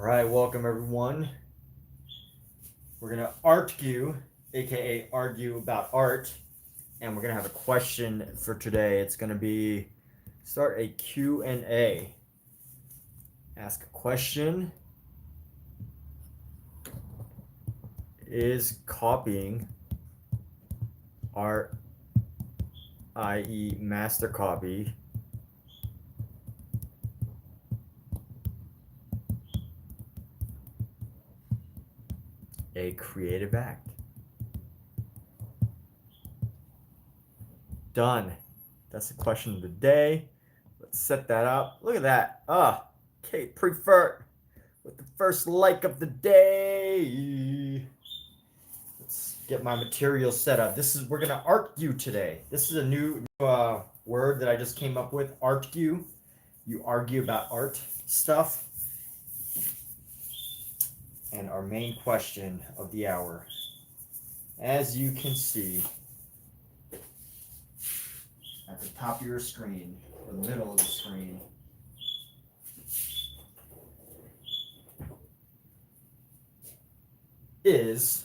All right, welcome everyone. We're gonna argue, aka argue about art, and we're gonna have a question for today. It's gonna be start a Q&A. Ask a question. Is copying art, i.e., master copy, a creative act? Done. That's the question of the day. Let's set that up. Look at that. Kate Prefert with the first like of the day. Let's get my material set up. We're gonna argue today. This is a new word that I just came up with. Artgue. You argue about art stuff. And our main question of the hour, as you can see at the top of your screen, or the middle of the screen, is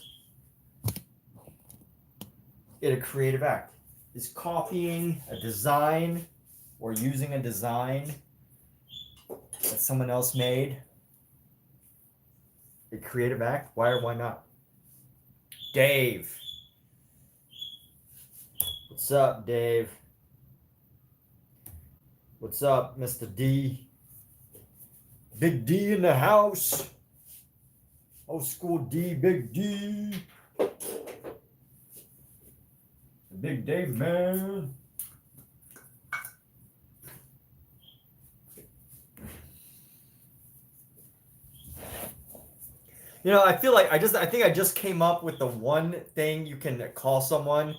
it a creative act? Is copying a design or using a design that someone else made a creative act? Why or why not? Dave. What's up, Dave? What's up, Mr. D? Big D in the house. Old school D, Big D. Big Dave, man. You know, I feel like I think I just came up with the one thing you can call someone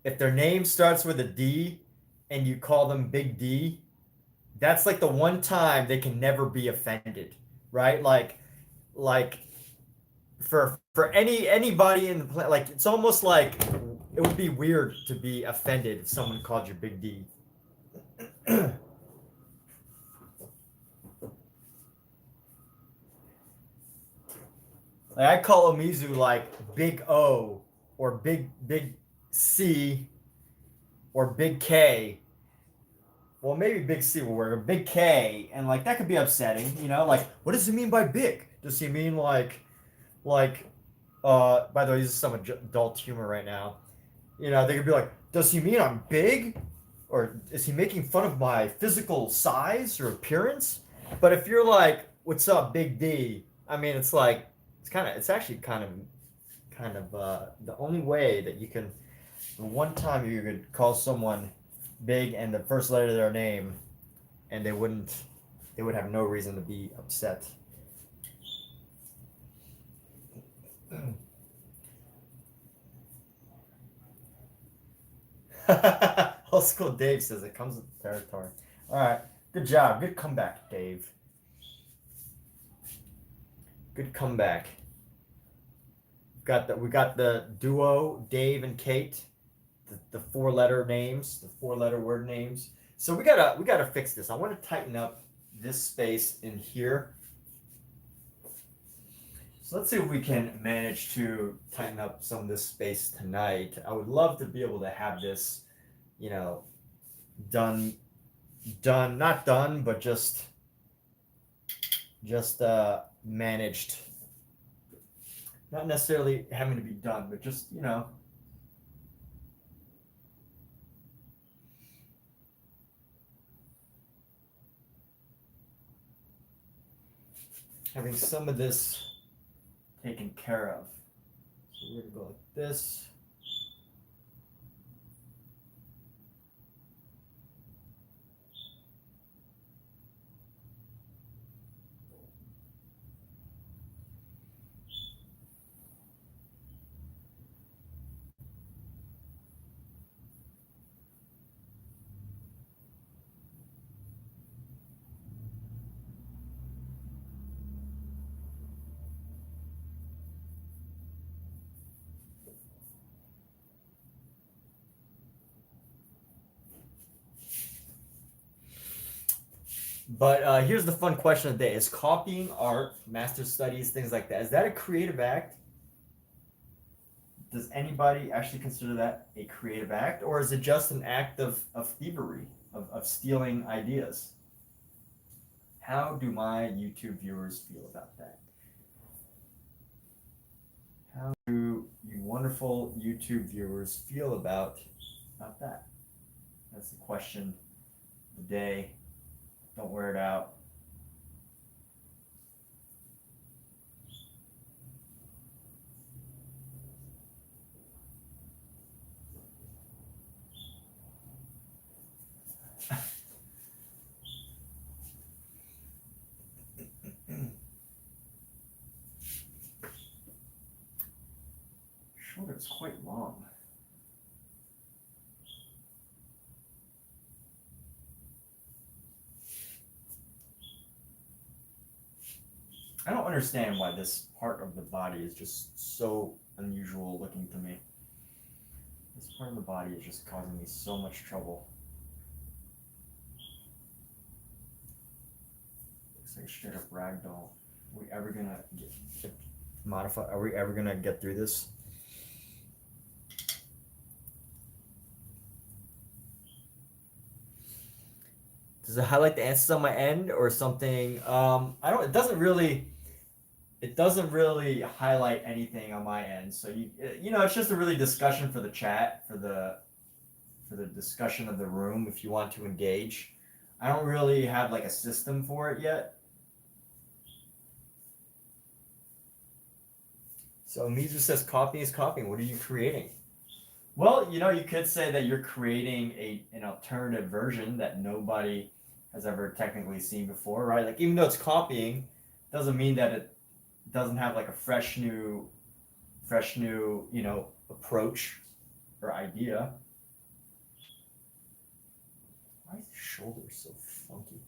if their name starts with a D and you call them Big D. That's like the one time they can never be offended, right? Like for anybody in the planet, like it's almost like it would be weird to be offended if someone called you Big D. Like I call Omizu like Big O or Big C or Big K. Well, maybe Big C will work, or Big K, and like that could be upsetting, you know? Like, what does he mean by big? Does he mean like by the way, this is some adult humor right now. You know, they could be like, does he mean I'm big? Or is he making fun of my physical size or appearance? But if you're like, what's up, Big D? I mean, it's like it's actually kind of the only way that you can. The one time you could call someone big and the first letter of their name, and they would have no reason to be upset. Old school Dave says it comes with the territory. All right, good job, good comeback, Dave. Good comeback. We got the duo Dave and Kate, the four-letter names, the four-letter word names. So we gotta fix this. I want to tighten up this space in here. So let's see if we can manage to tighten up some of this space tonight. I would love to be able to have this, you know, done, not done, but just managed. Not necessarily having to be done, but just, you know, having some of this taken care of. So we're gonna go like this. But here's the fun question of the day: is copying art, master studies, things like that, is that a creative act? Does anybody actually consider that a creative act, or is it just an act of thievery, of stealing ideas? How do my YouTube viewers feel about that? How do you wonderful YouTube viewers feel about that? That's the question of the day. Don't wear it out. Shoulder is quite long. I don't understand why this part of the body is just so unusual looking to me. This part of the body is just causing me so much trouble. Looks like a straight up ragdoll. Are we ever gonna get modify? Are we ever gonna get through this? Does it highlight the answers on my end or something? I don't. It doesn't really. It doesn't really highlight anything on my end. So you know, it's just a really discussion for the chat, for the discussion of the room. If you want to engage, I don't really have like a system for it yet. So Mizu says copying is copying. What are you creating? Well, you know, you could say that you're creating an alternative version that nobody has ever technically seen before, right? Like even though it's copying, doesn't mean that it doesn't have like a fresh new, you know, approach or idea. Why is his shoulder so funky?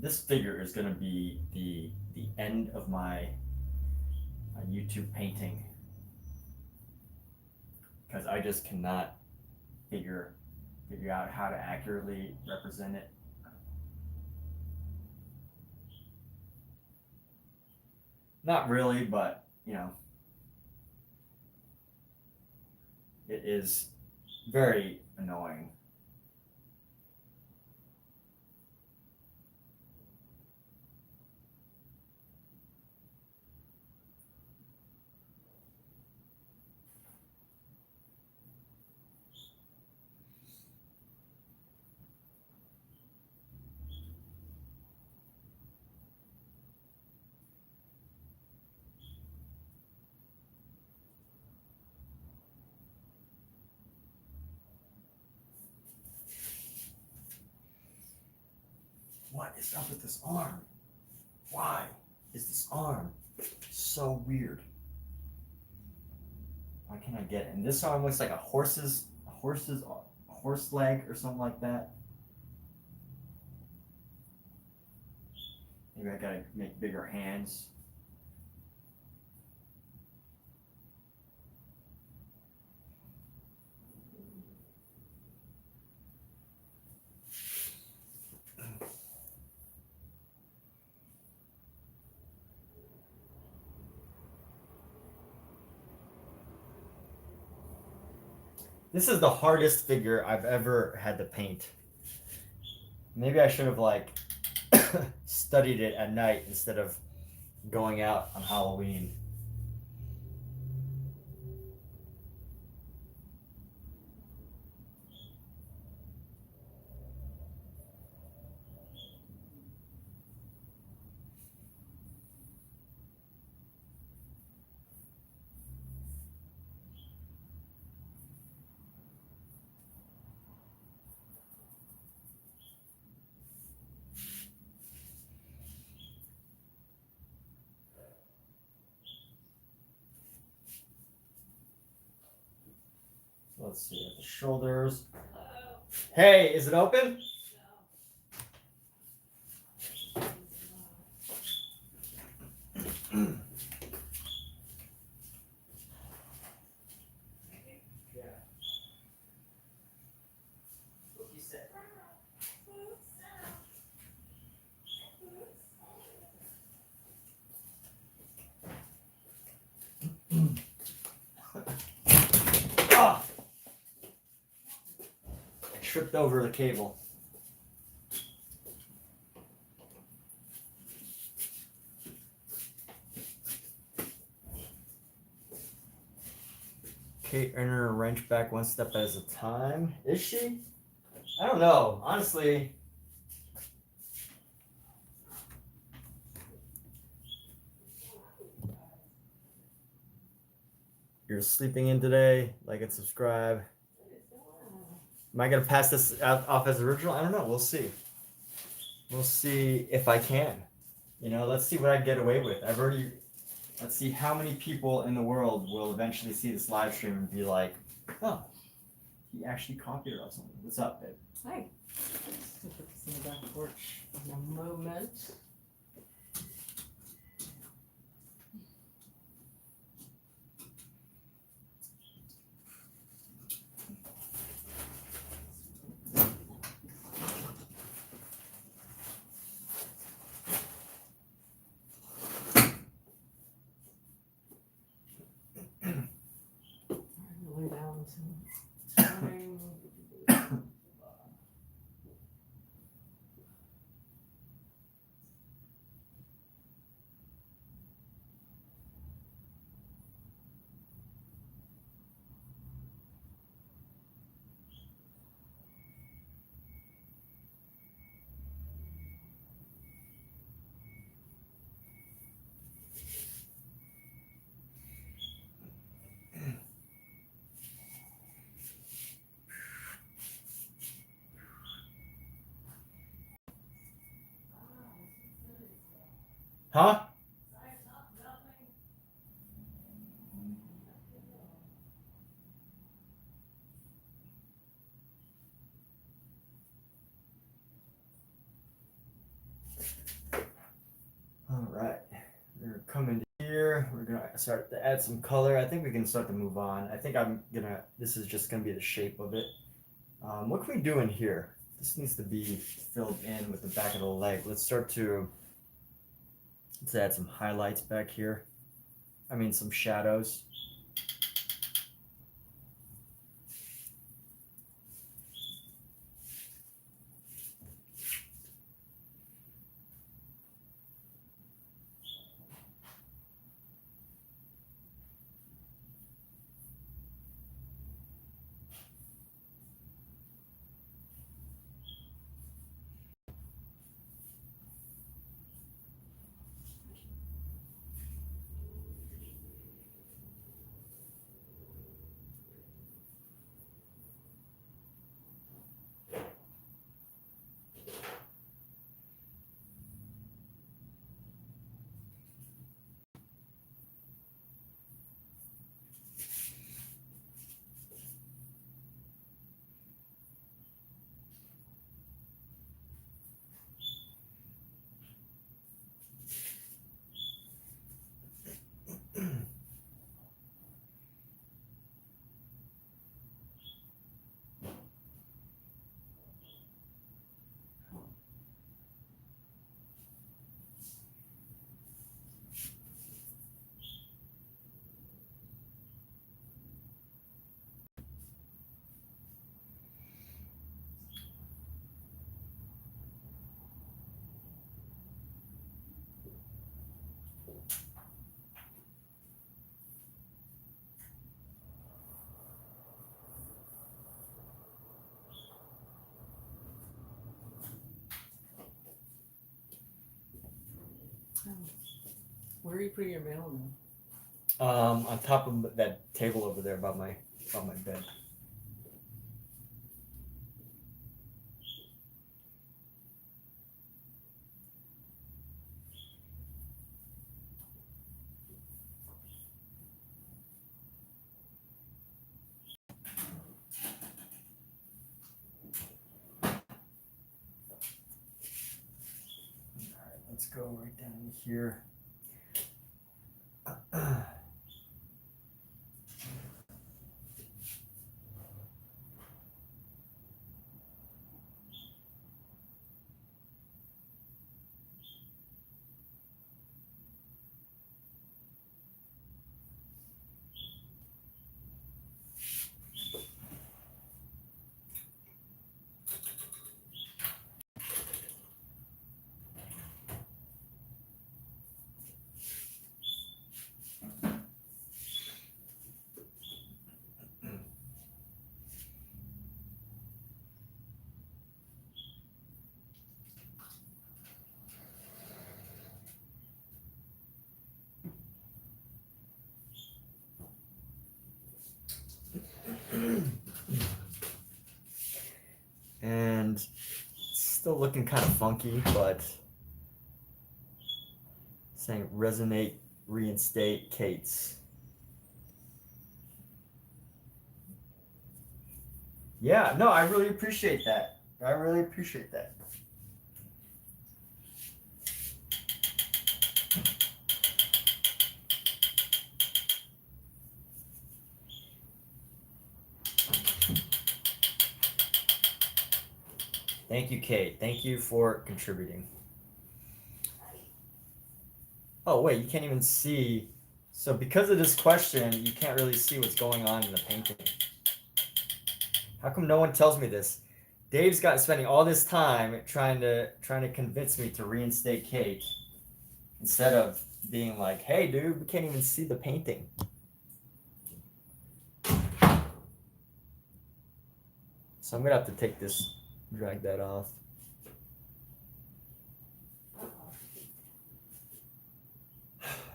This figure is going to be the end of my YouTube painting because I just cannot figure out how to accurately represent it. Not really, but you know, it is very annoying. What is up with this arm? Why is this arm so weird? Why can't I get it? And this arm looks like a horse leg or something like that. Maybe I gotta make bigger hands. This is the hardest figure I've ever had to paint. Maybe I should have like studied it at night instead of going out on Halloween. let's see, at the shoulders. Hey, is it open? I tripped over the cable. Kate earning her wrench back one step at a time. Is she? I don't know. Honestly. You're sleeping in today. Like and subscribe. Am I going to pass this off as original? I don't know. We'll see. We'll see if I can. You know, let's see what I get away with. Let's see how many people in the world will eventually see this live stream and be like, oh, he actually copied it or something. What's up, babe? Hi. I'll put this in the back porch in a moment. Lay down some time. Huh? All right. We're going to come in here. We're going to start to add some color. I think we can start to move on. I think this is just going to be the shape of it. What can we do in here? This needs to be filled in with the back of the leg. Let's add some highlights back here. I mean, some shadows. Where are you putting your mail now? On top of that table over there by my bed. go right down in here. And it's still looking kind of funky, but saying resonate, reinstate, Kate's. Yeah, no, I really appreciate that. I really appreciate that. Thank you, Kate. Thank you for contributing. Oh, wait, you can't even see. So because of this question, you can't really see what's going on in the painting. How come no one tells me this? Dave's got spending all this time trying to convince me to reinstate Kate instead of being like, hey, dude, we can't even see the painting. So I'm going to have to take this, drag that off.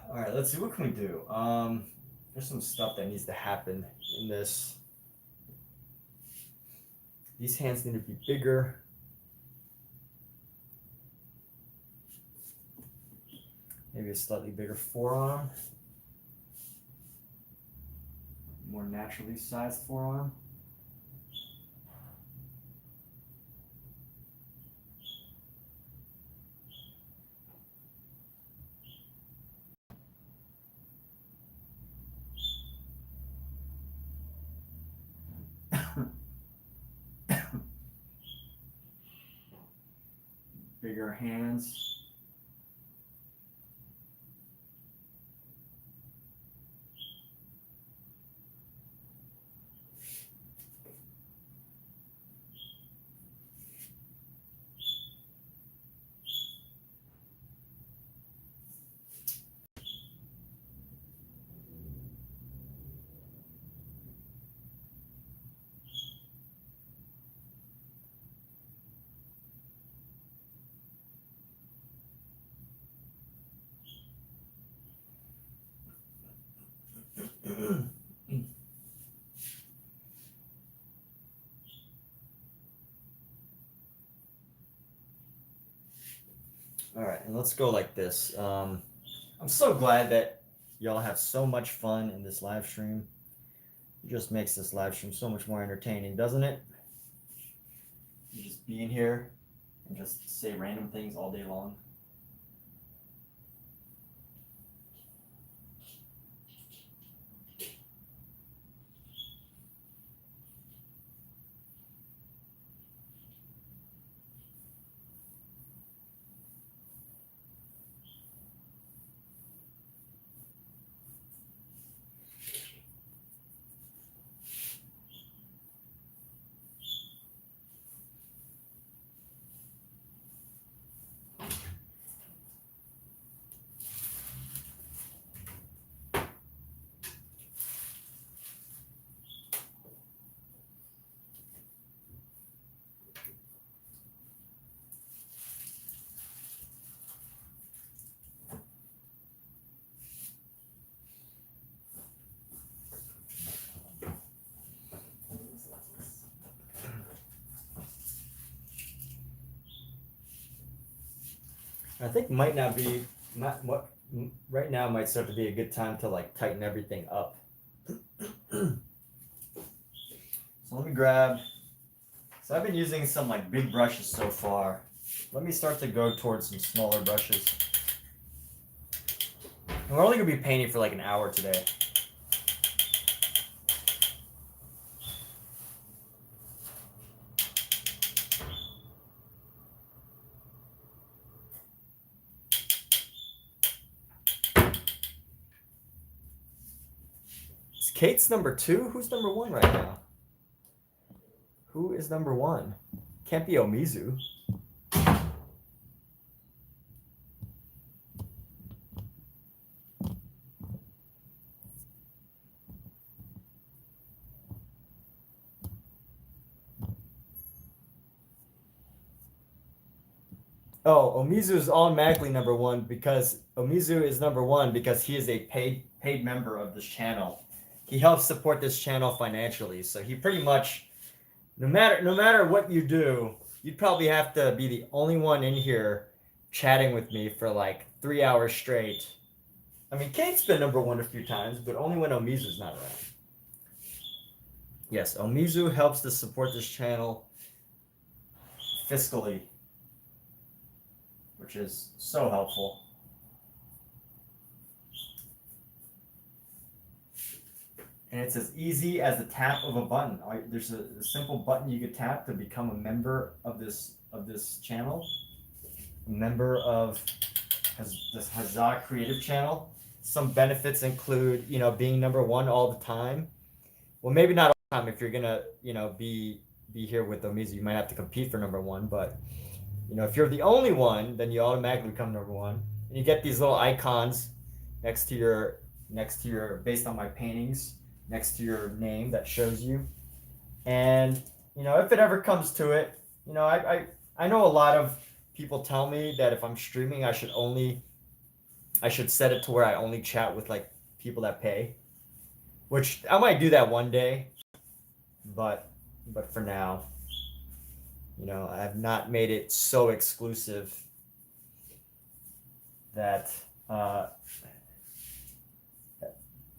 All right, let's see. What can we do? There's some stuff that needs to happen in this. These hands need to be bigger. Maybe a slightly bigger forearm. More naturally sized forearm. Bigger hands. All right, and let's go like this. I'm so glad that y'all have so much fun in this live stream. It just makes this live stream so much more entertaining, doesn't it? You just be in here and just say random things all day long. I think right now might start to be a good time to like tighten everything up. So let me grab. So I've been using some like big brushes so far. let me start to go towards some smaller brushes. And we're only going to be painting for like an hour today. Is Kate's number 2? Who's number 1 right now? Who is number 1? Can't be Omizu. Oh, Omizu is automatically number 1 because Omizu is number 1 because he is a paid member of this channel. He helps support this channel financially. So he pretty much, no matter what you do, you'd probably have to be the only one in here chatting with me for like 3 hours straight. I mean, Kate's been number 1 a few times, but only when Omizu's not around. Yes, Omizu helps to support this channel fiscally, which is so helpful. And it's as easy as the tap of a button. There's a simple button you could tap to become a member of this channel, a member of this Huzzah Creative channel. Some benefits include, being number 1 all the time. Well, maybe not all the time if you're gonna, be here with Omizu. You might have to compete for number 1, but if you're the only one, then you automatically become number 1. And you get these little icons next to your based on my paintings, next to your name that shows you. And if it ever comes to it, I know a lot of people tell me that if I'm streaming, I should set it to where I only chat with like people that pay, which I might do that one day, but for now, I have not made it so exclusive that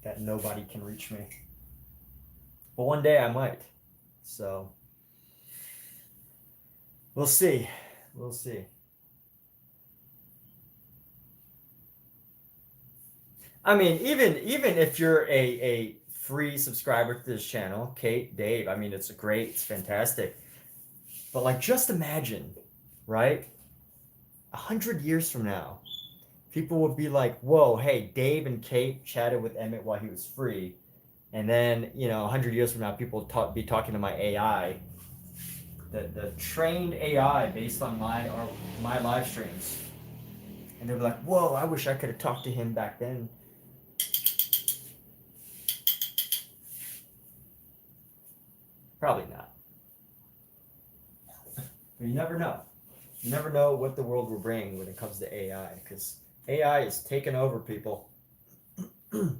that nobody can reach me. But one day I might. So we'll see. We'll see. I mean, even if you're a free subscriber to this channel, Kate, Dave, I mean, it's great, it's fantastic. But like, just imagine, right? 100 years from now, people would be like, whoa, hey, Dave and Kate chatted with Emmett while he was free. And then, 100 years from now, people will be talking to my AI, the trained AI based on my live streams. And they'll be like, whoa, I wish I could have talked to him back then. Probably not. But you never know. You never know what the world will bring when it comes to AI, because AI is taking over people. All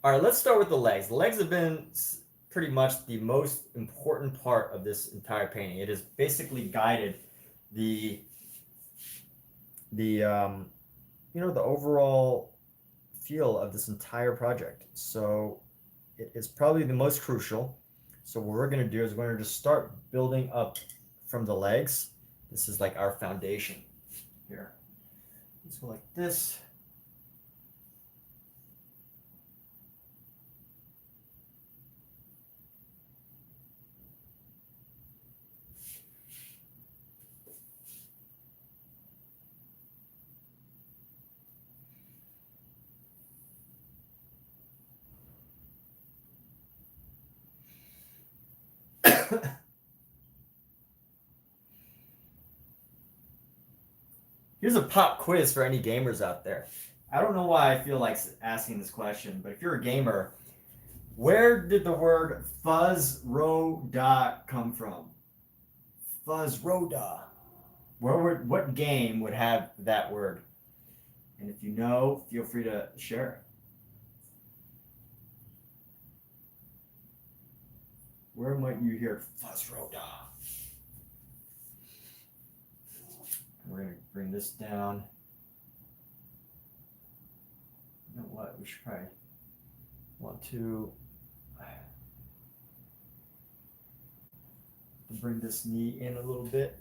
right, let's start with the legs. The legs have been pretty much the most important part of this entire painting. It has basically guided the overall feel of this entire project. So it is probably the most crucial. So what we're going to do is we're going to just start building up from the legs. This is like our foundation here. Let's go like this. Here's a pop quiz for any gamers out there. I don't know why I feel like asking this question, but if you're a gamer, where did the word Fuzzroda come from? Fuzzroda. What game would have that word? And if you know, feel free to share it. Where might you hear Fuzzroda? We're going to bring this down. You know what? We should probably want to bring this knee in a little bit.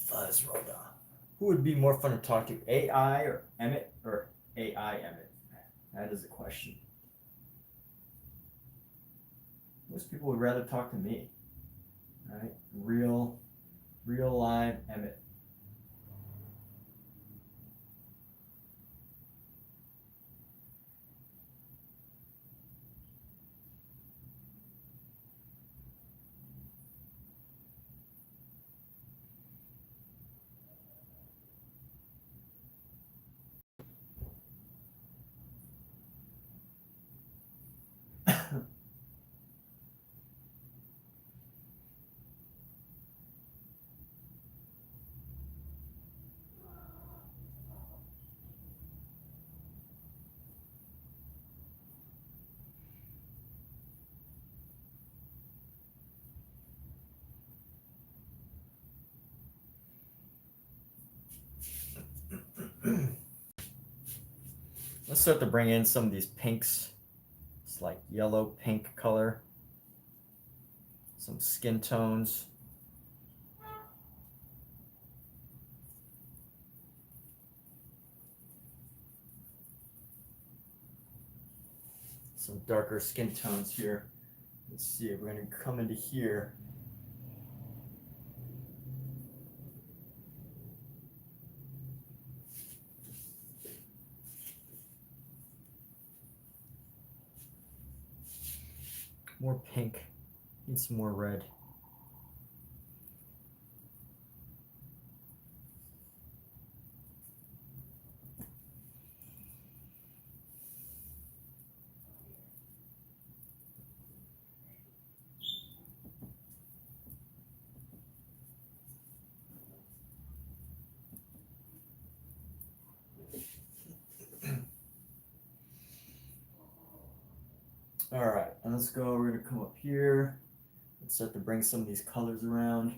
Fuzz Roda. Who would be more fun to talk to, AI or Emmett, or AI Emmett? That is a question. Most people would rather talk to me, right? Real live Emmett. Let's start to bring in some of these pinks. It's like yellow, pink color. Some skin tones. Some darker skin tones here. Let's see if we're going to come into here. More pink. Need some more red. All right, and let's go. We're gonna come up here. Let's start to bring some of these colors around.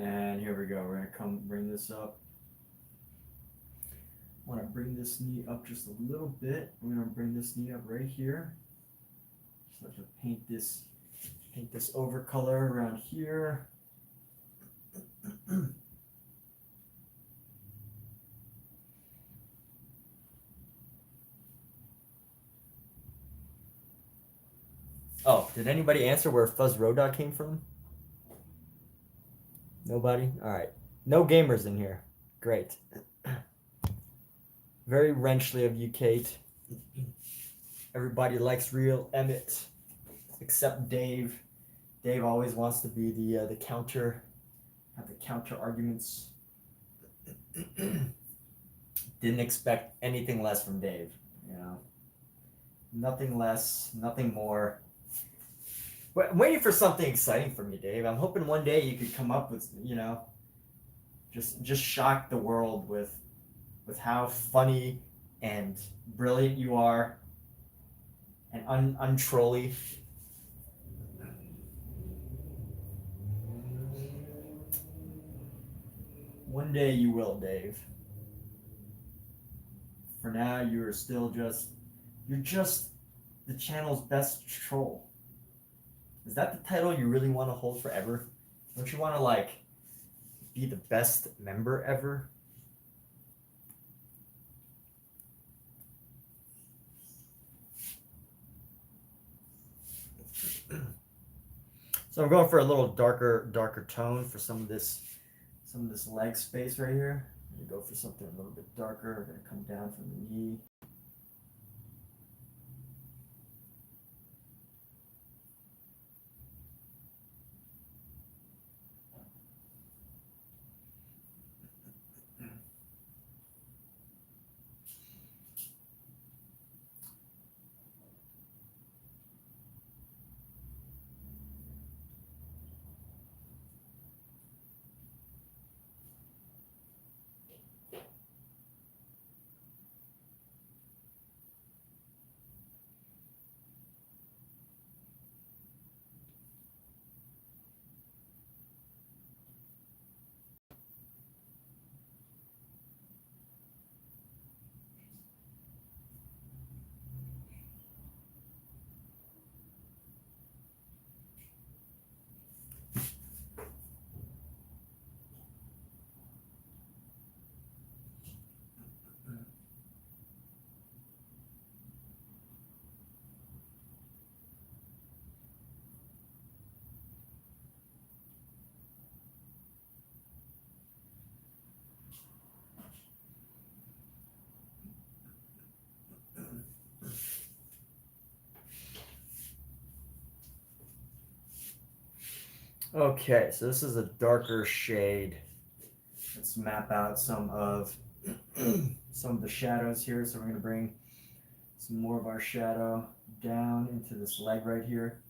And here we go. We're gonna come bring this up. I want to bring this knee up just a little bit. We're gonna bring this knee up right here. Start to paint this over color around here. Oh, did anybody answer where Fuzz Roda came from? Nobody? All right. No gamers in here. Great. Very wrenchly of you, Kate. Everybody likes real Emmett, except Dave. Dave always wants to be the counter, have the counter arguments. Didn't expect anything less from Dave. You know, nothing less, nothing more. I'm waiting for something exciting from you, Dave. I'm hoping one day you could come up with, you know, just shock the world with how funny and brilliant you are, and untrolly. One day you will, Dave. For now, you're just the channel's best troll. Is that the title you really want to hold forever? Don't you want to, like, be the best member ever? So I'm going for a little darker tone for some of this leg space right here. I'm gonna go for something a little bit darker. We're gonna come down from the knee. Okay, so this is a darker shade. Let's map out some of the shadows here. So we're going to bring some more of our shadow down into this leg right here.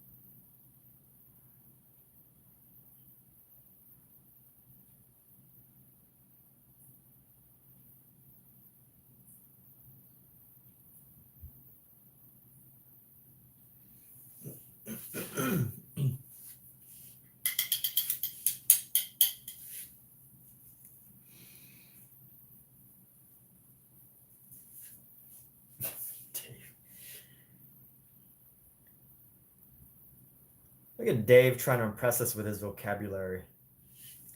Look at Dave trying to impress us with his vocabulary.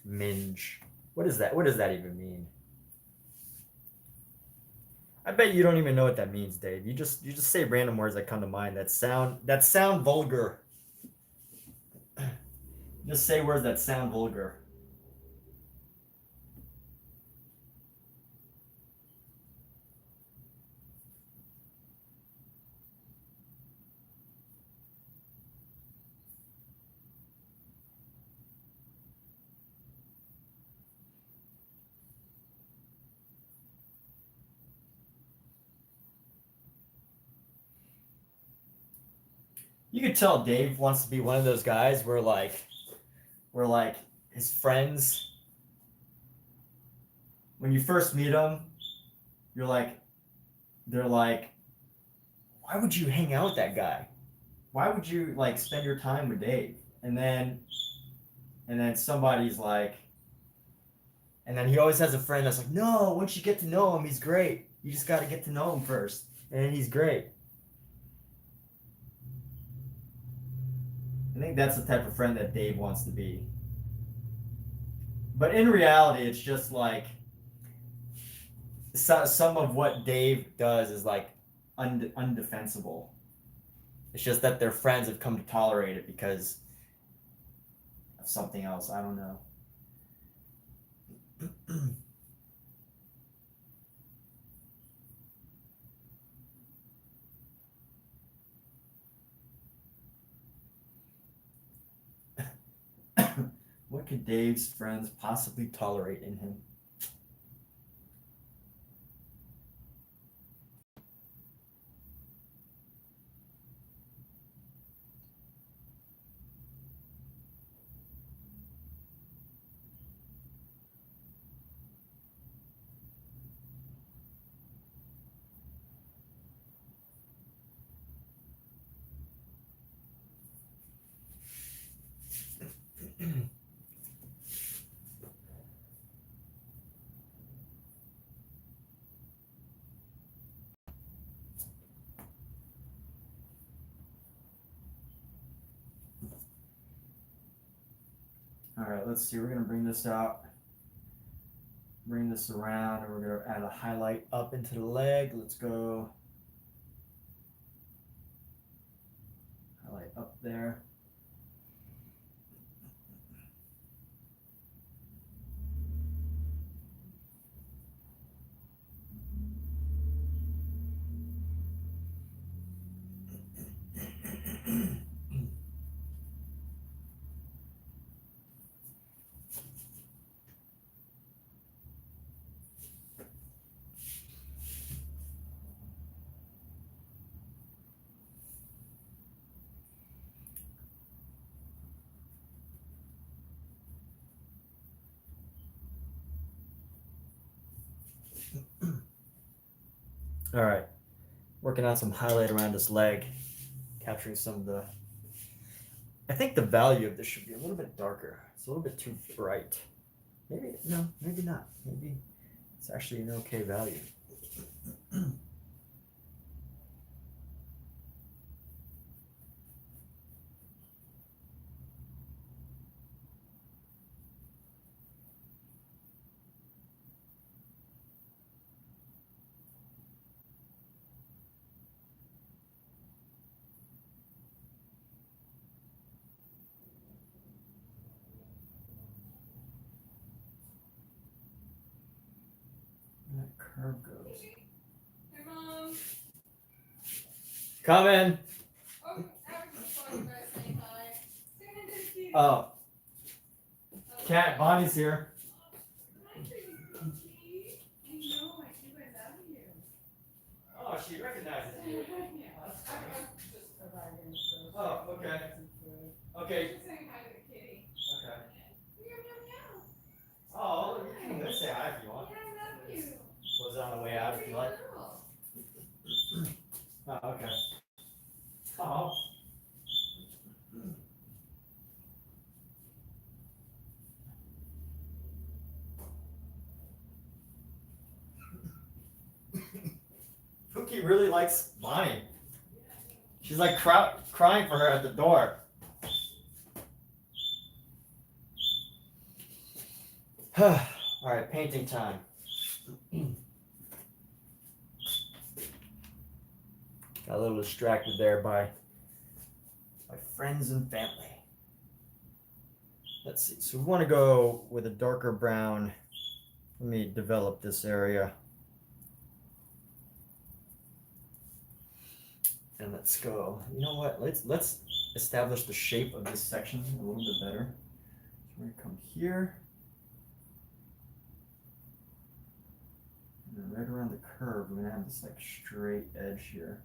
Minge. What is that? What does that even mean? I bet you don't even know what that means, Dave. You just say random words that come to mind that sound vulgar. Just say words that sound vulgar. You could tell Dave wants to be one of those guys where his friends, when you first meet them, they're like, why would you hang out with that guy? Why would you like spend your time with Dave? And then somebody's like, and then he always has a friend that's like, no, once you get to know him, he's great. You just got to get to know him first, and he's great. I think that's the type of friend that Dave wants to be. But in reality, it's just like some of what Dave does is like undefensible. It's just that their friends have come to tolerate it because of something else. I don't know. What could Dave's friends possibly tolerate in him? All right, let's see. We're going to bring this out, bring this around, and we're going to add a highlight up into the leg. Let's go highlight up there. All right, working on some highlight around his leg, capturing some of the. I think the value of this should be a little bit darker. It's a little bit too bright. Maybe no, maybe not. Maybe it's actually an okay value. That curve goes. Hey, Mom. Come in. Oh, I was just calling you guys saying hi. Say hi to the kitty. Oh, Cat, Bonnie's here. Oh, she recognizes you. Oh, okay. Okay. Okay. Oh, you can go say hi if you want. Was on the way out if you like. Oh, okay. Oh. Pookie really likes Bonnie. She's like crying for her at the door. All right, painting time. Got a little distracted there by my friends and family. Let's see. So we want to go with a darker brown. Let me develop this area. And let's go. You know what? Let's establish the shape of this section a little bit better. So we're gonna come here. And then right around the curve, we're gonna have this like straight edge here.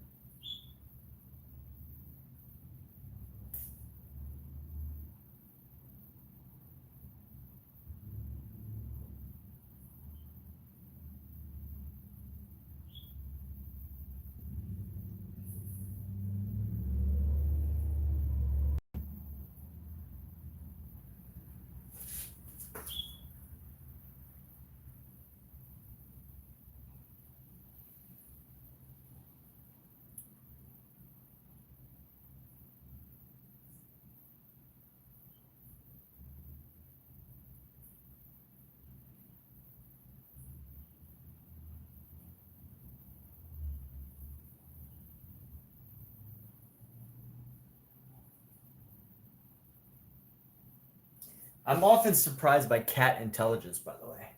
I'm often surprised by cat intelligence, by the way.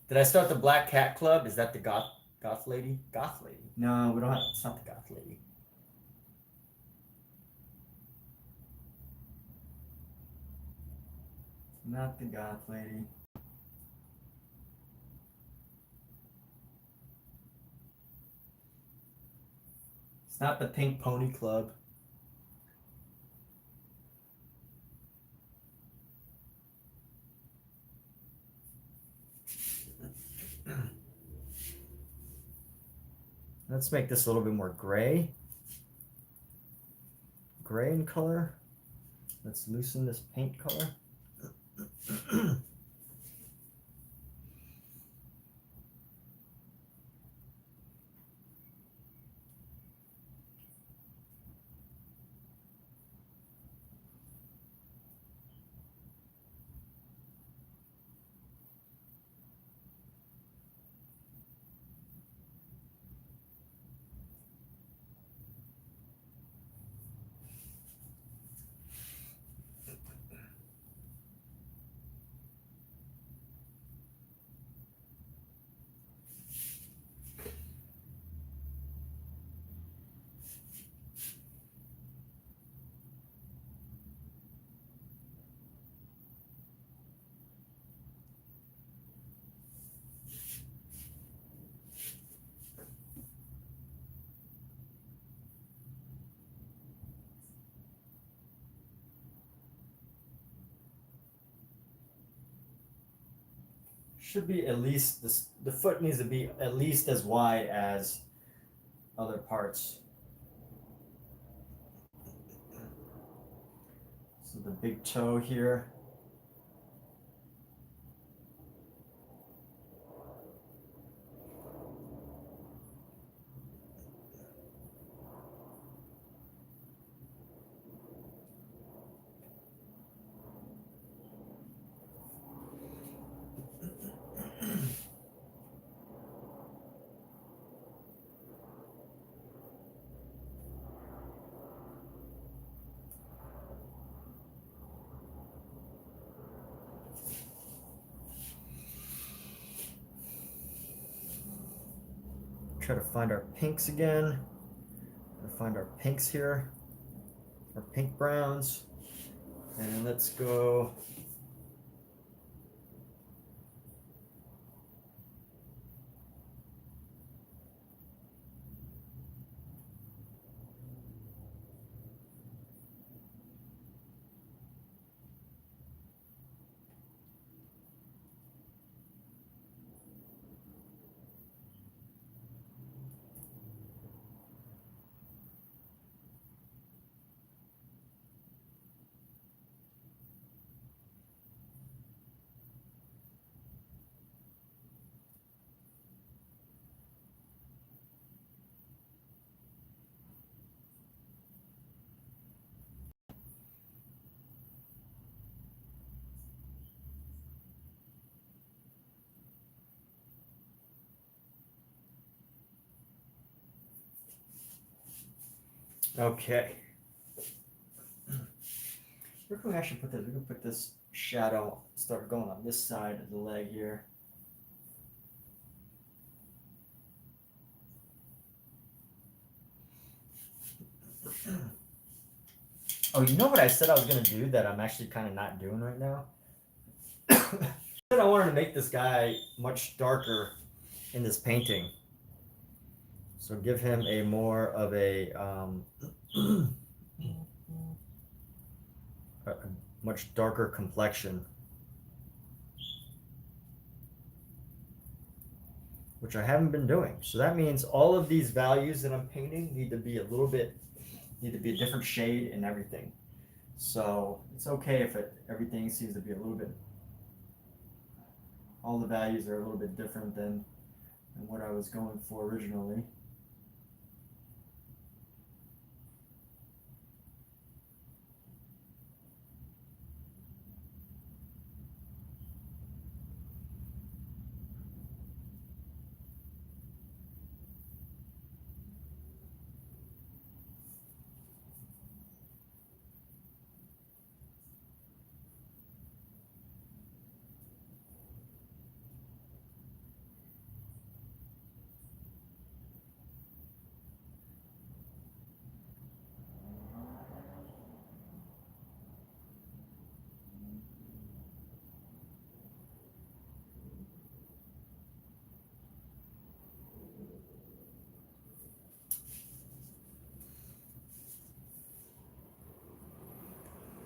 Did I start the Black Cat Club? Is that the goth lady? Goth lady? No, we don't have. It's not the goth lady. Not the goth lady. It's not the Pink Pony Club. Let's make this a little bit more gray. Gray in color. Let's loosen this paint color. Should be at least this. The foot needs to be at least as wide as other parts. So the big toe here. Try to find our pinks again. Find our pinks here, our pink browns, and let's go Okay. Where can we actually put this? We can put this shadow, start going on this side of the leg here. Oh, you know what I said I was going to do that I'm actually kind of not doing right now? I said I wanted to make this guy much darker in this painting. So give him a more of a much darker complexion, which I haven't been doing. So that means all of these values that I'm painting need to be a different shade and everything. So it's okay if everything seems to be a little bit, all the values are a little bit different than what I was going for originally.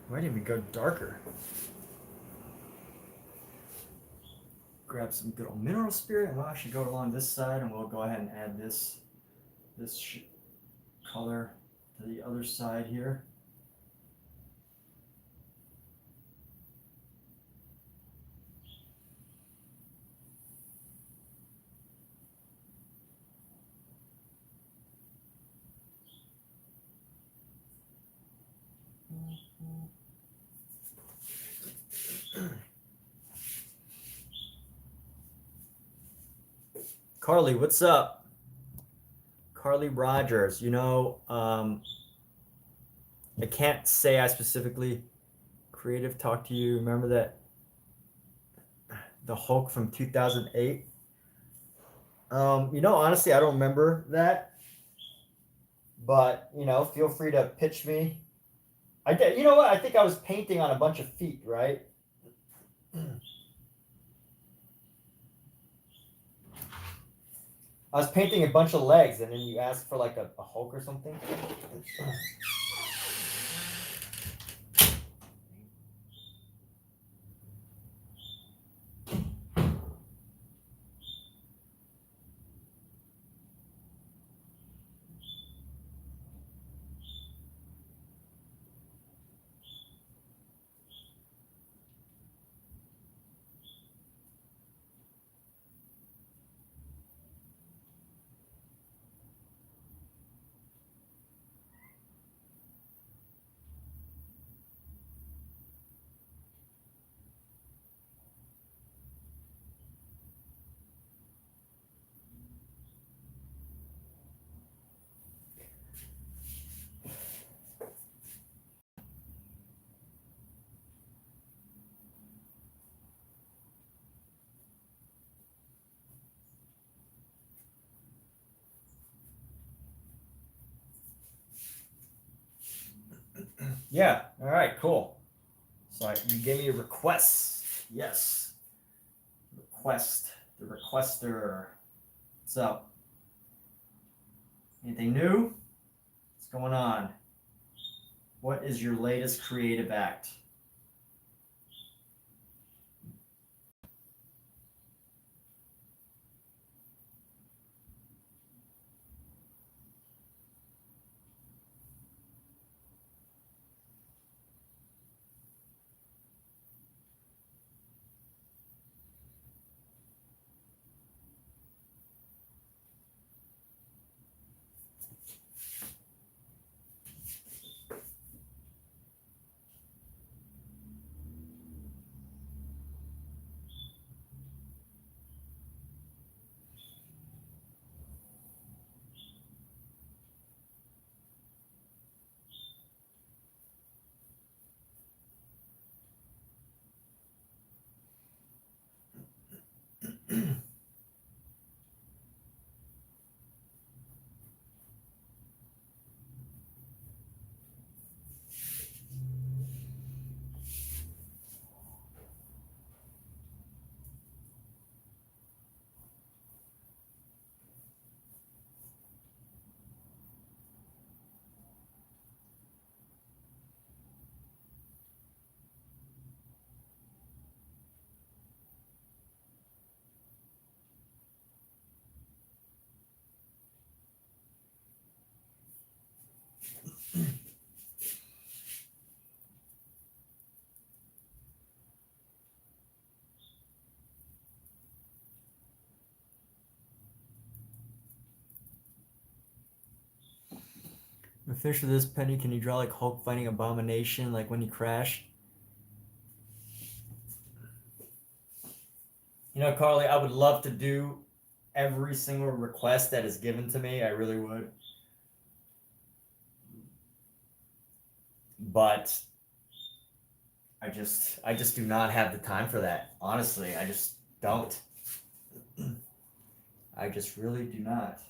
Why didn't we go darker? Grab some good old mineral spirit and we'll actually go along this side and we'll go ahead and add this color to the other side here. Carly, what's up? Carly Rogers, you know, I can't say I specifically creative talked to you. Remember that the Hulk from 2008? You know, honestly, I don't remember that, but you know, feel free to pitch me. I did. You know what? I think I was painting on a bunch of feet, right? I was painting a bunch of legs, and then you asked for like a Hulk or something. Yeah. All right. Cool. So you gave me a request. Yes. Request. The requester. What's up? Anything new? What's going on? What is your latest creative act? The fish with this penny, can you draw like Hulk fighting Abomination, like when he crashed? You know, Carly, I would love to do every single request that is given to me. I really would. But I just do not have the time for that. Honestly, I just don't. I just really do not.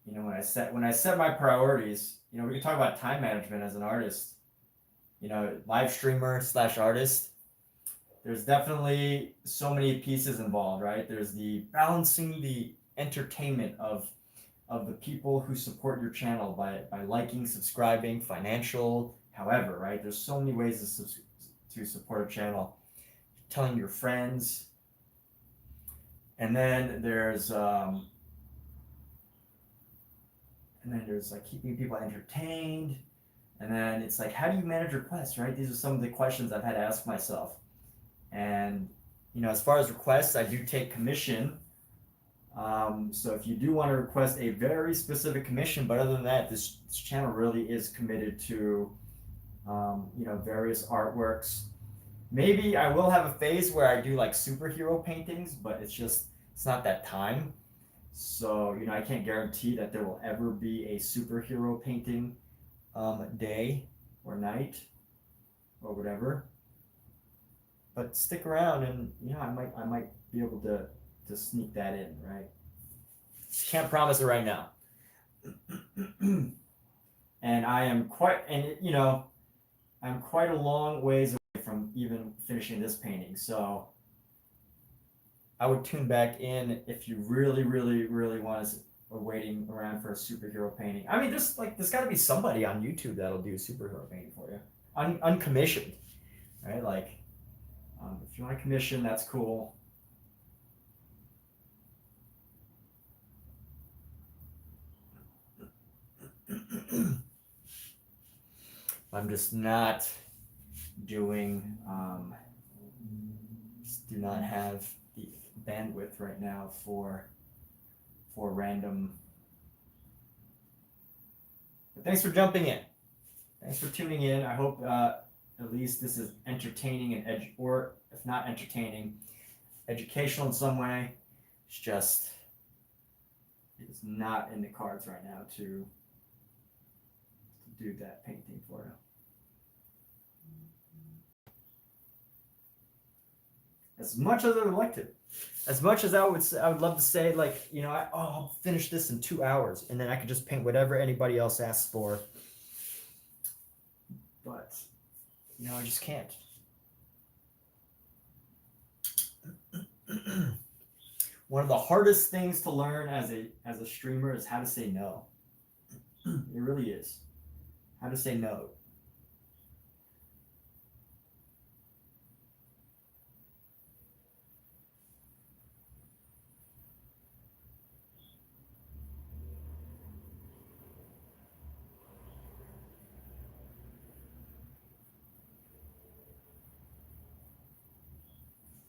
You know, when I set my priorities, you know, we can talk about time management as an artist. You know, live streamer / artist. There's definitely so many pieces involved, right? There's the balancing the entertainment of the people who support your channel by liking, subscribing, financial, however, right? There's so many ways to support a channel. Telling your friends, and then there's like keeping people entertained, and then it's like, how do you manage requests, right? These are some of the questions I've had to ask myself. And you know, as far as requests, I do take commission. So if you do want to request a very specific commission, but other than that, this channel really is committed to, you know, various artworks. Maybe I will have a phase where I do like superhero paintings, but it's not that time. So, you know, I can't guarantee that there will ever be a superhero painting day or night or whatever. But stick around, and you know, I might be able to sneak that in, right? Can't promise it right now. And I am you know, I'm quite a long ways away from even finishing this painting. So I would tune back in if you really, really, really want to, or waiting around for a superhero painting. I mean, there's got to be somebody on YouTube that'll do a superhero painting for you, uncommissioned, right? Like, if you want to commission, that's cool. I'm just not doing, just do not have the bandwidth right now for random. But thanks for jumping in. Thanks for tuning in. I hope at least this is entertaining and or if not entertaining, educational in some way. It's not in the cards right now to do that painting for you. As much as I would like to, as much as I would love to say, like, you know, I'll finish this in 2 hours, and then I could just paint whatever anybody else asks for. But you know, I just can't. One of the hardest things to learn as a streamer is how to say no. It really is. How to say no.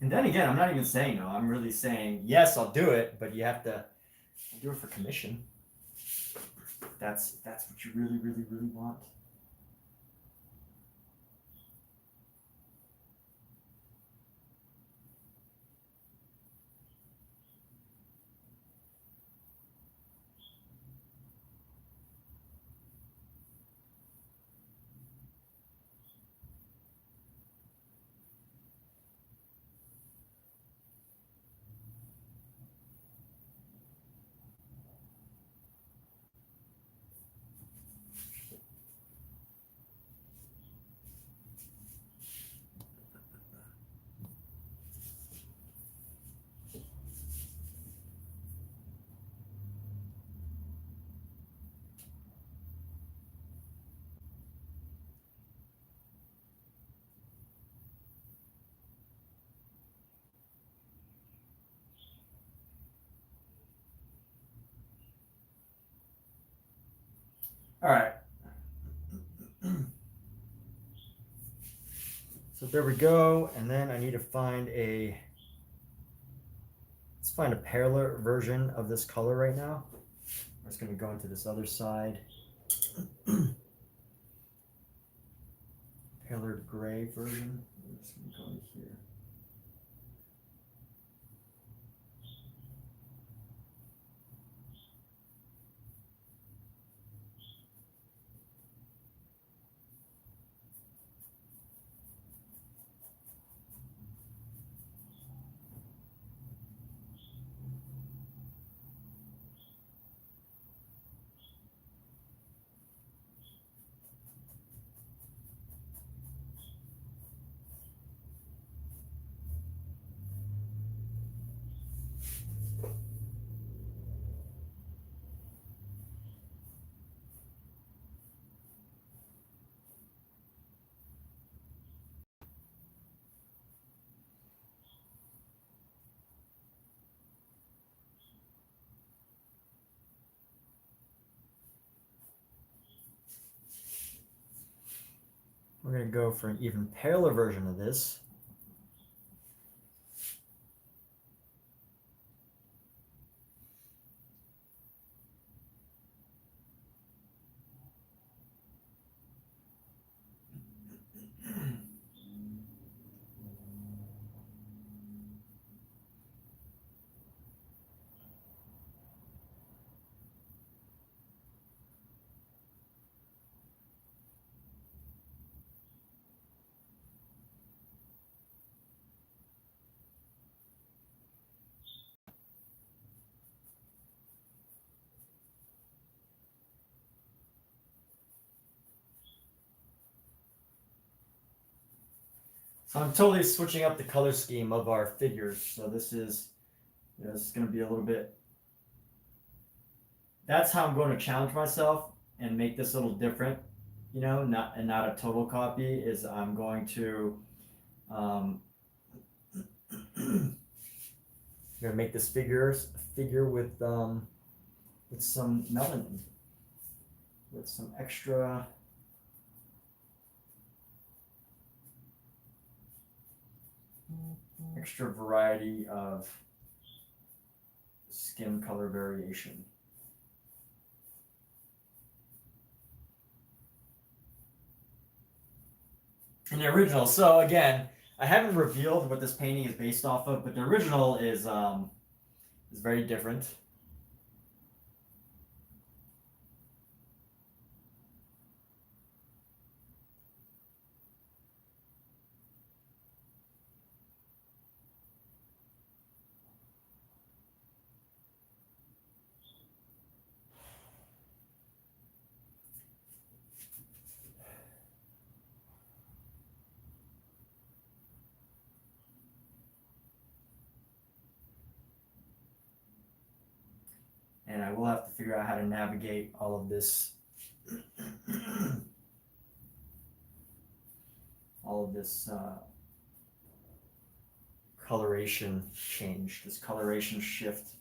And then again, I'm not even saying no. I'm really saying, yes, I'll do it, but you have to do it for commission. That's what you really, really, really want. All right. So there we go. And then I need to find let's find a paler version of this color right now. We're just going to go into this other side. Paler gray version. We're just going to go into here. We're going to go for an even paler version of this. So I'm totally switching up the color scheme of our figures. So this is, this is going to be a little bit. That's how I'm going to challenge myself and make this a little different, not a total copy. Is I'm going to, I'm going to make this figure with some melanin, with some extra. Extra variety of skin color variation. In the original, so again, I haven't revealed what this painting is based off of, but the original is very different. And I will have to figure out how to navigate all of this, coloration change, this coloration shift.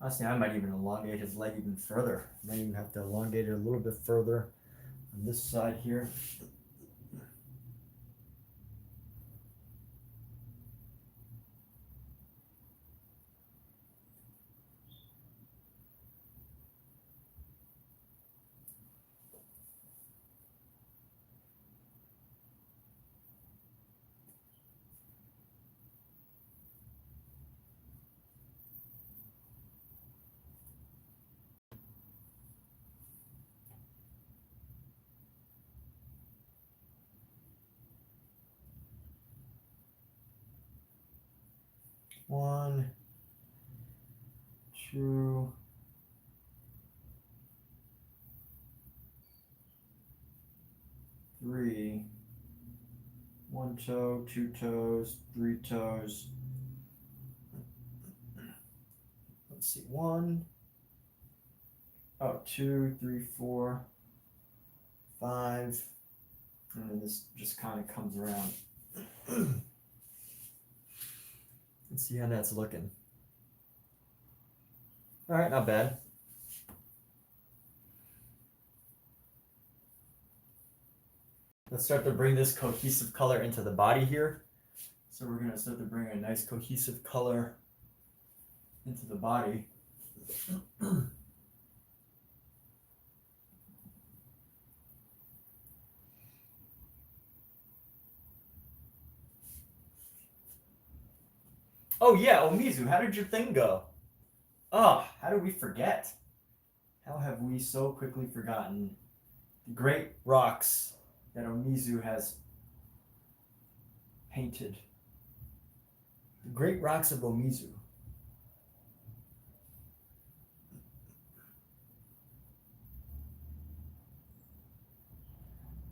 Honestly, I might even elongate his leg even further. I might even have to elongate it a little bit further on this side here. 1, 2, 3, 1 toe, 2 toes, 3 toes. Let's see, 1, 2, 3, 4, 5, and then this just kind of comes around. Let's see how that's looking. All right, not bad. Let's start to bring this cohesive color into the body here. So we're going to start to bring a nice cohesive color into the body. Oh yeah, Omizu, how did your thing go? Oh, how did we forget? How have we so quickly forgotten the great rocks that Omizu has painted? The great rocks of Omizu.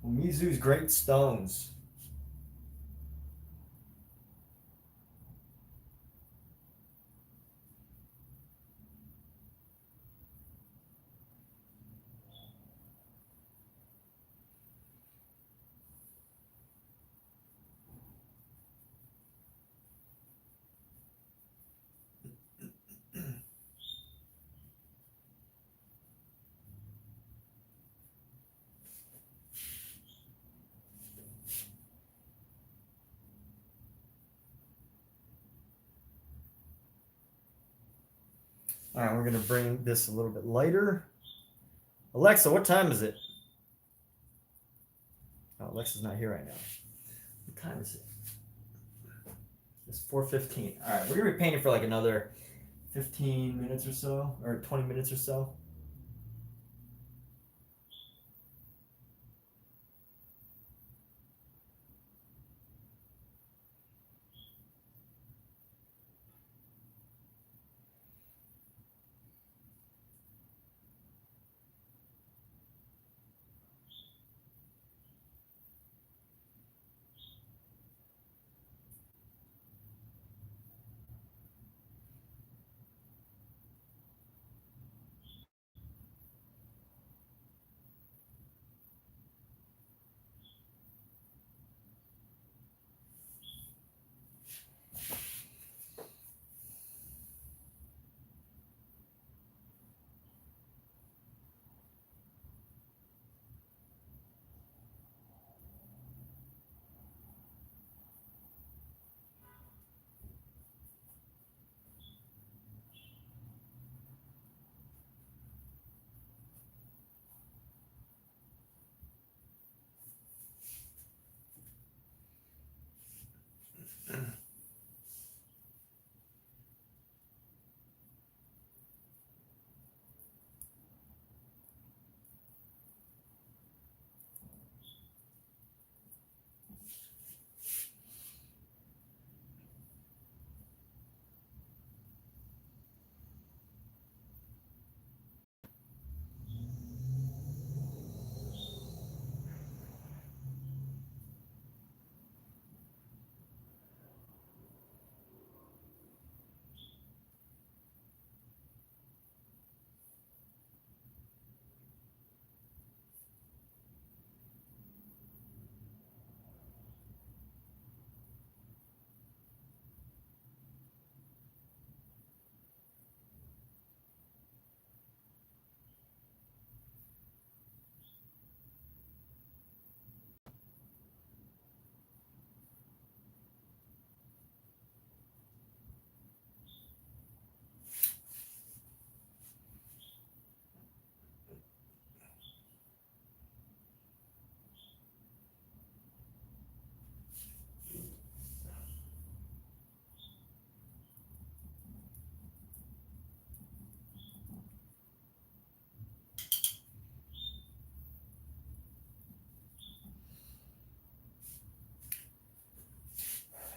Omizu's great stones. All right, we're going to bring this a little bit lighter. Alexa, what time is it? Oh, Alexa's not here right now. What time is it? It's 4:15. All right, we're going to be painting for like another 15 minutes or so, or 20 minutes or so.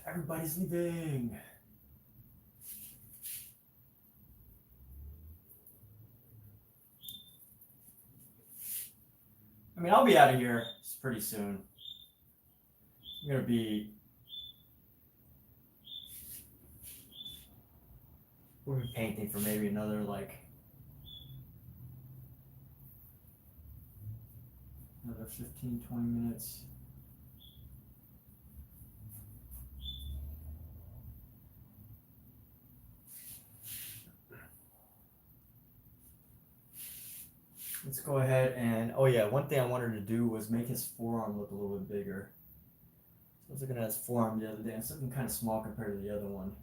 Everybody's leaving. I mean, I'll be out of here pretty soon. I'm gonna be. We'll be painting for maybe another like. Another 15, 20 minutes. Let's go ahead and, oh yeah, one thing I wanted to do was make his forearm look a little bit bigger. So I was looking at his forearm the other day, and it's looking kind of small compared to the other one.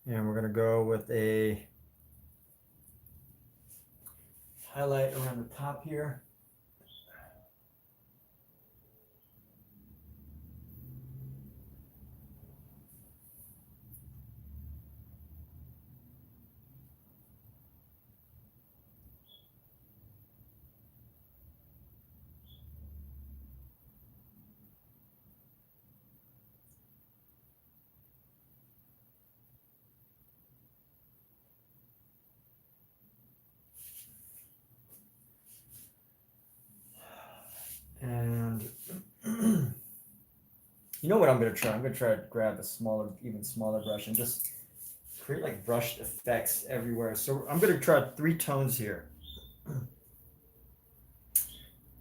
And we're gonna go with a highlight around the top here. And you know what I'm gonna try? I'm gonna try to grab a smaller, even smaller brush and just create like brushed effects everywhere. So I'm gonna try 3 tones here.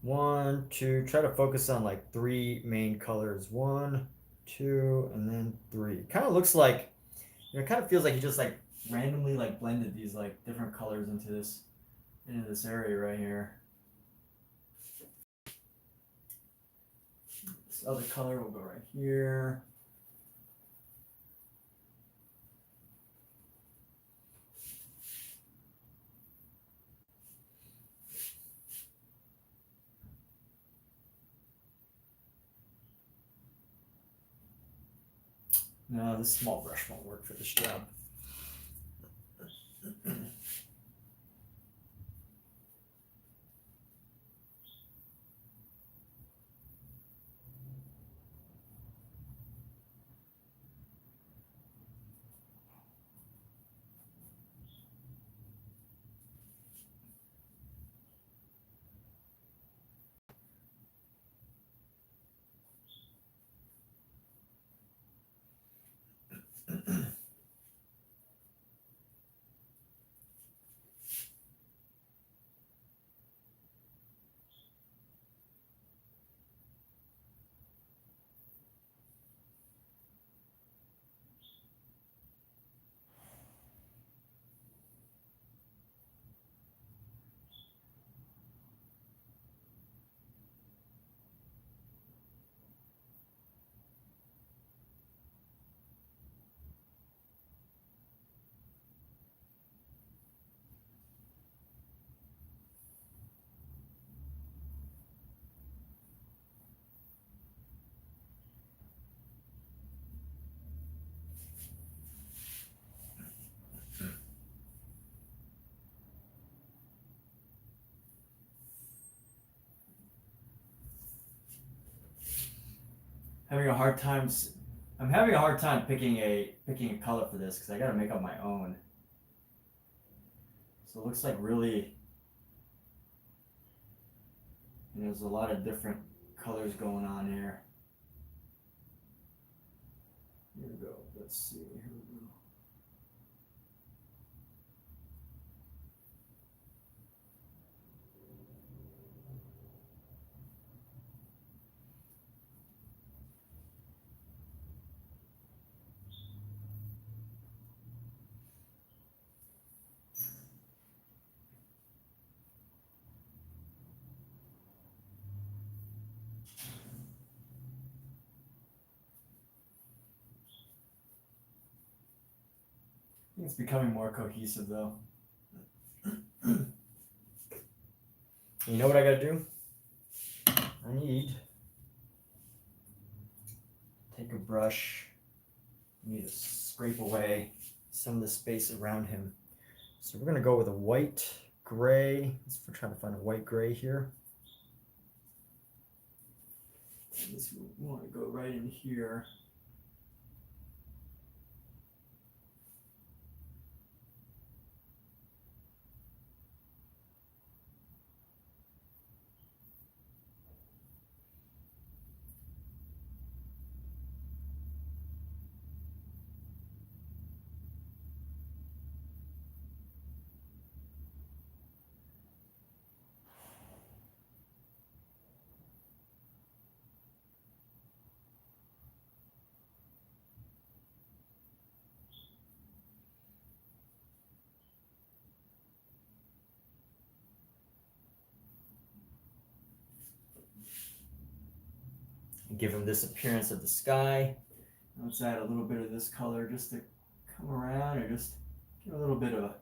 1, 2, try to focus on like 3 main colors. 1, 2, and then 3. Kind of looks like, it kind of feels like he just like randomly like blended these like different colors into this area right here. This other color will go right here. No, this small brush won't work for this job. Having a hard time. I'm having a hard time picking a color for this because I got to make up my own. So it looks like really, and there's a lot of different colors going on here. Here we go. Let's see. Here we go. it's becoming more cohesive though. You know what I gotta do? I need take a brush. I need to scrape away some of the space around him. So we're gonna go with a white gray. We're trying to find a white gray here. And this we want to go right in here. Give him this appearance of the sky. Let's add a little bit of this color just to come around and just give a little bit of a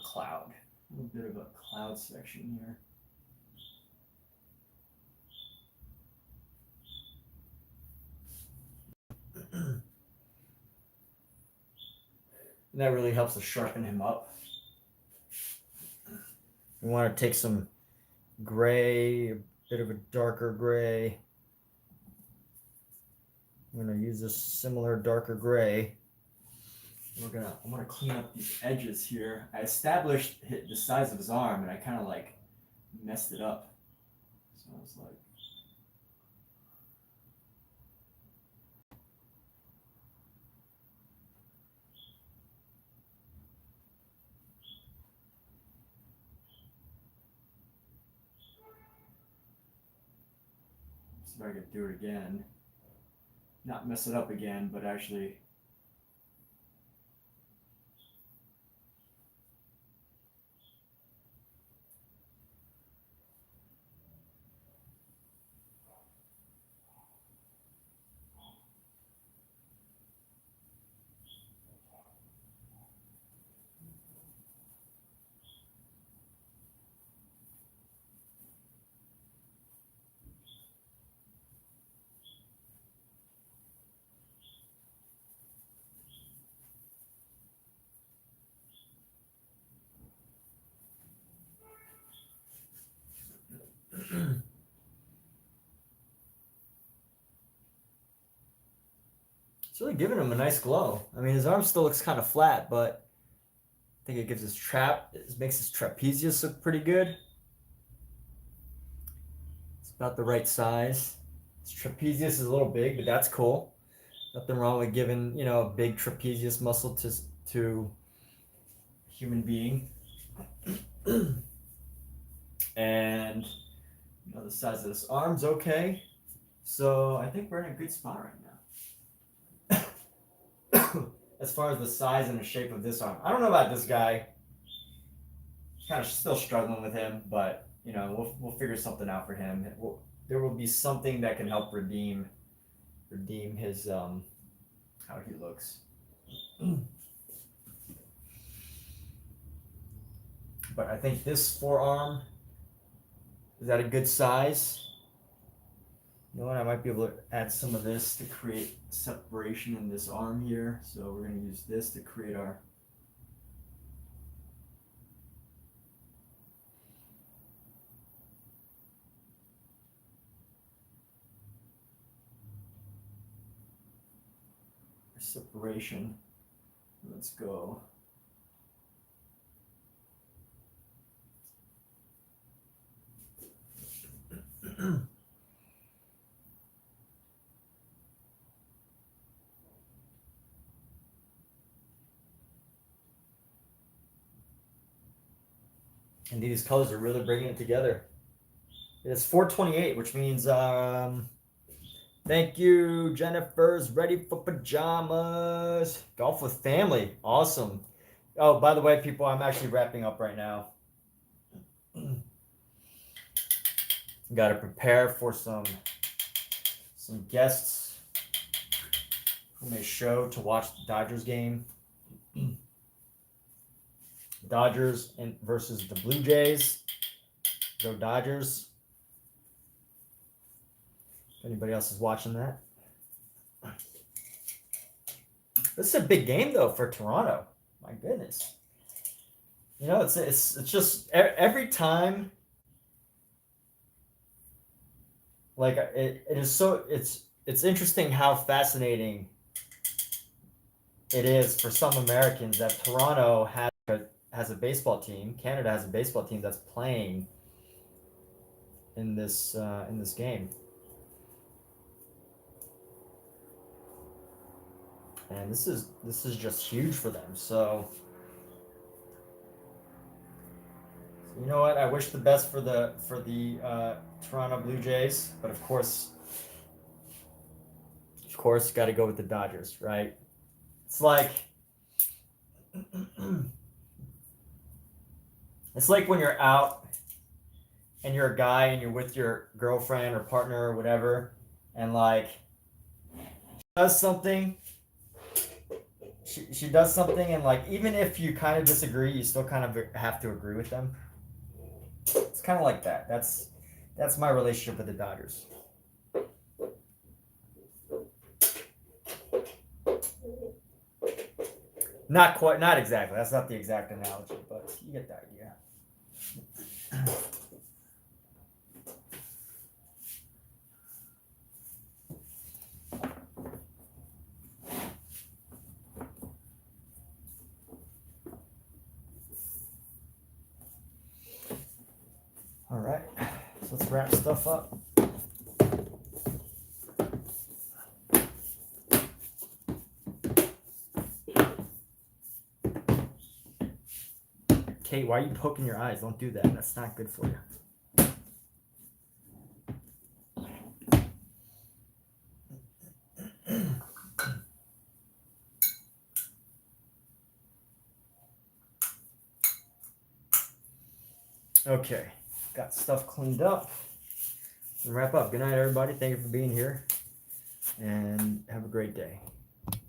cloud, a little bit of a cloud section here. And that really helps to sharpen him up. We want to take some gray, a bit of a darker gray. I'm going to use this similar darker gray. I'm going to clean up these edges here. I established the size of his arm and I kind of like messed it up. So I was like, see if I can do it again. Not mess it up again, but actually it's really giving him a nice glow. I mean, his arm still looks kind of flat, but I think it gives it makes his trapezius look pretty good. It's about the right size. His trapezius is a little big, but that's cool. Nothing wrong with giving, a big trapezius muscle to a human being. And the size of this arm's okay. So I think we're in a good spot right now. As far as the size and the shape of this arm. I don't know about this guy. Kind of still struggling with him, but we'll figure something out for him. There will be something that can help redeem his how he looks. But I think this forearm is at a good size. You know what? I might be able to add some of this to create separation in this arm here. So we're going to use this to create our separation. Let's go. And these colors are really bringing it together. It's 4:28, which means thank you, Jennifer's ready for pajamas. Golf with family, awesome. Oh, by the way, people, I'm actually wrapping up right now. Got to prepare for some guests who may show to watch the Dodgers game. Dodgers versus the Blue Jays. Go Dodgers. If anybody else is watching that. This is a big game though for Toronto. My goodness. You know, it's just every time. Like it is so it's interesting how fascinating it is for some Americans that Toronto has a baseball team. Canada has a baseball team that's playing in this game, and this is just huge for them. So you know what? I wish the best for the Toronto Blue Jays, but of course, got to go with the Dodgers, right? It's like it's like when you're out and you're a guy and you're with your girlfriend or partner or whatever, and like she does something. She does something, and like even if you kind of disagree, you still kind of have to agree with them. It's kind of like that. That's my relationship with the Dodgers. Not quite, not exactly. That's not the exact analogy, but you get the idea. All right, so let's wrap stuff up. Kate, why are you poking your eyes? Don't do that. That's not good for you. Okay, got stuff cleaned up. We'll wrap up. Good night, everybody. Thank you for being here, and have a great day.